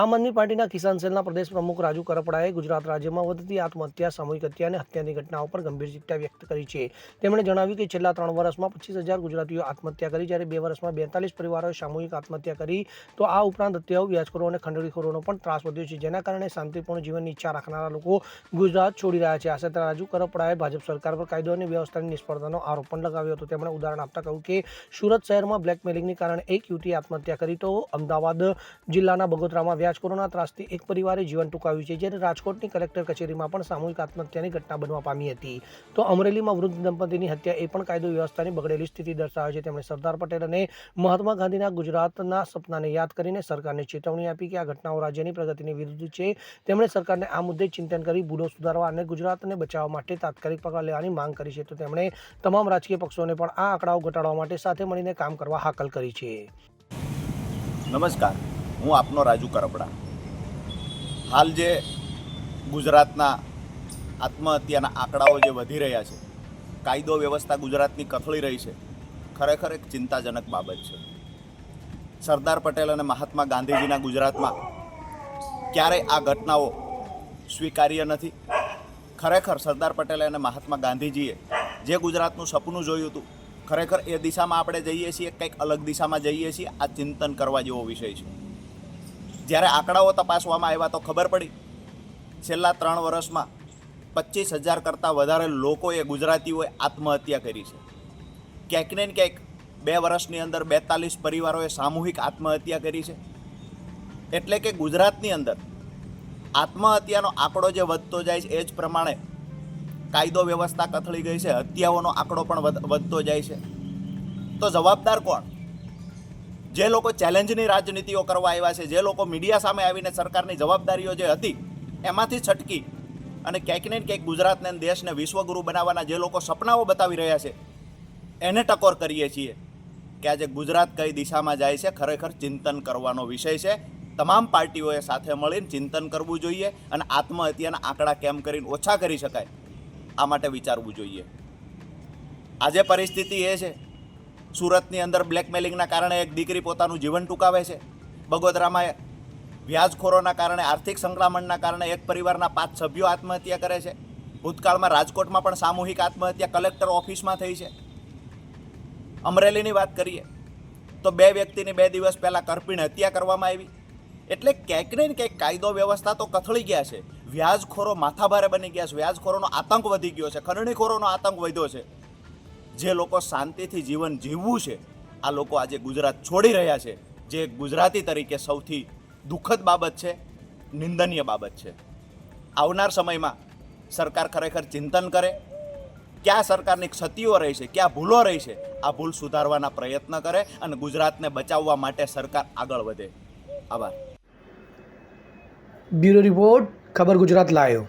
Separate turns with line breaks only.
આમ આદમી પાર્ટીના કિસાન સેલના પ્રદેશ પ્રમુખ રાજુ કરપડાએ ગુજરાત રાજ્યમાં વધતી આત્મહત્યા, સામૂહિક હત્યા અને હત્યાની ઘટનાઓ પર ગંભીર ચિંતા વ્યક્ત કરી છે. તેમણે જણાવ્યું કે છેલ્લા 3 વર્ષમાં 25,000 ગુજરાતીઓ આત્મહત્યા કરી, જ્યારે 2 વર્ષમાં 42 પરિવારોએ સામૂહિક આત્મહત્યા કરી. તો આ ઉપરાંત હત્યાઓ, વ્યાજખોરો અને ખંડણીખોરોનો પણ ત્રાસ વધ્યો છે, જેના કારણે શાંતિપૂર્ણ જીવનની ઈચ્છા રાખનારા લોકો ગુજરાત છોડી રહ્યા છે. આ સાથે રાજુ કરપડાએ ભાજપ સરકાર પર કાયદો અને વ્યવસ્થાની નિષ્ફળતાનો આરોપ પણ લગાવ્યો હતો. તેમણે ઉદાહરણ આપતા કહ્યું કે સુરત શહેરમાં બ્લેકમેલિંગને કારણે એક યુવતીએ આત્મહત્યા કરી, તો અમદાવાદ જિલ્લાના બગોદરામાં વ્યાજખોરોના ત્રાસથી એક પરિવારે જીવન ટૂંકાવ્યું છે, જ્યારે રાજકોટની કલેક્ટર કચેરીમાં પણ સામૂહિક આત્મહત્યાની ઘટના બનવા પામી હતી. તો અમરેલીમાં વૃદ્ધ દંપતીની હત્યા એ પણ કાયદો વ્યવસ્થાની બગડેલી સ્થિતિ દર્શાવે છે. તેમણે સરદાર પટેલ અને મહાત્મા ગાંધીના ગુજરાતના સપનાને યાદ કરીને સરકારને ચેતવણી આપી કે આ ઘટનાઓ રાજ્યની પ્રગતિની વિરુદ્ધ છે. તેમણે સરકારને આ મુદ્દે ચિંતન કરી ભૂલો સુધારવા અને ગુજરાતને બચાવવા માટે તાત્કાલિક પગલાં લેવાની માંગ કરી છે. તો તેમણે તમામ રાજકીય પક્ષોને પણ આ આંકડાઓ ઘટાડવા માટે સાથે મળીને કામ કરવા હાકલ કરી છે.
નમસ્કાર, હું આપનો રાજુ કરપડા. હાલ જે ગુજરાતના આત્મહત્યાના આંકડાઓ જે વધી રહ્યા છે, કાયદો વ્યવસ્થા ગુજરાતની કથળી રહી છે, ખરેખર એક ચિંતાજનક બાબત છે. સરદાર પટેલ અને મહાત્મા ગાંધીજીના ગુજરાતમાં ક્યારેય આ ઘટનાઓ સ્વીકાર્ય નથી. ખરેખર સરદાર પટેલે અને મહાત્મા ગાંધીજીએ જે ગુજરાતનું સપનું જોયું હતું, ખરેખર એ દિશામાં આપણે જઈએ છીએ, કંઈક અલગ દિશામાં જઈએ છીએ. આ ચિંતન કરવા જેવો વિષય છે. જ્યારે આંકડાઓ તપાસવામાં આવ્યા તો ખબર પડી, છેલ્લા 3 વર્ષમાં 25,000 કરતાં વધારે લોકોએ, ગુજરાતીઓએ આત્મહત્યા કરી છે. ક્યાંક ને ક્યાંક 2 વર્ષની અંદર 42 પરિવારોએ સામૂહિક આત્મહત્યા કરી છે. એટલે કે ગુજરાતની અંદર આત્મહત્યાનો આંકડો જે વધતો જાય છે, એ જ પ્રમાણે કાયદો વ્યવસ્થા કથળી ગઈ છે, હત્યાઓનો આંકડો પણ વધતો જાય છે. તો જવાબદાર કોણ? જે લોકો ચેલેન્જની રાજનીતિઓ કરવા આવ્યા છે, જે લોકો મીડિયા સામે આવીને સરકારની જવાબદારીઓ જે હતી એમાંથી છટકી અને ક્યાંક ને ક્યાંક ગુજરાતને, દેશને વિશ્વગુરુ બનાવવાના જે લોકો સપનાઓ બતાવી રહ્યા છે, એને ટકોર કરીએ છીએ કે આજે ગુજરાત કઈ દિશામાં જાય છે. ખરેખર ચિંતન કરવાનો વિષય છે. તમામ પાર્ટીઓએ સાથે મળીને ચિંતન કરવું જોઈએ અને આત્મહત્યાના આંકડા કેમ કરીને ઓછા કરી શકાય, આ માટે વિચારવું જોઈએ. આજે પરિસ્થિતિ એ છે, સુરતની અંદર બ્લેકમેલિંગના કારણે એક દીકરી પોતાનું જીવન ટૂંકાવે છે. બગોદરામાં વ્યાજખોરોના કારણે, આર્થિક સંકળામણના કારણે એક પરિવારના 5 સભ્યો આત્મહત્યા કરે છે. ભૂતકાળમાં રાજકોટમાં પણ સામૂહિક આત્મહત્યા કલેક્ટર ઓફિસમાં થઈ છે. અમરેલીની વાત કરીએ તો 2 વ્યક્તિની 2 દિવસ પહેલાં કરપીણ હત્યા કરવામાં આવી. એટલે ક્યાંક ને ક્યાંક કાયદો વ્યવસ્થા તો કથળી ગયા છે, વ્યાજખોરો માથાભારે બની ગયા છે, વ્યાજખોરોનો આતંક વધી ગયો છે, ખંડણીખોરોનો આતંક વધ્યો છે. જે લોકો શાંતિથી જીવન જીવવું છે, આ લોકો આજે ગુજરાત છોડી રહ્યા છે, જે ગુજરાતી તરીકે સૌથી દુઃખદ બાબત છે, નિંદનીય બાબત છે. આવનાર સમયમાં સરકાર ખરેખર ચિંતન કરે, ક્યાં સરકારની ક્ષતિઓ રહી છે, ક્યાં ભૂલો રહી છે, આ ભૂલ સુધારવાના પ્રયત્ન કરે અને ગુજરાતને બચાવવા માટે સરકાર આગળ વધે. આભાર.
બ્યુરો રિપોર્ટ, ખબર ગુજરાત લાઈવ.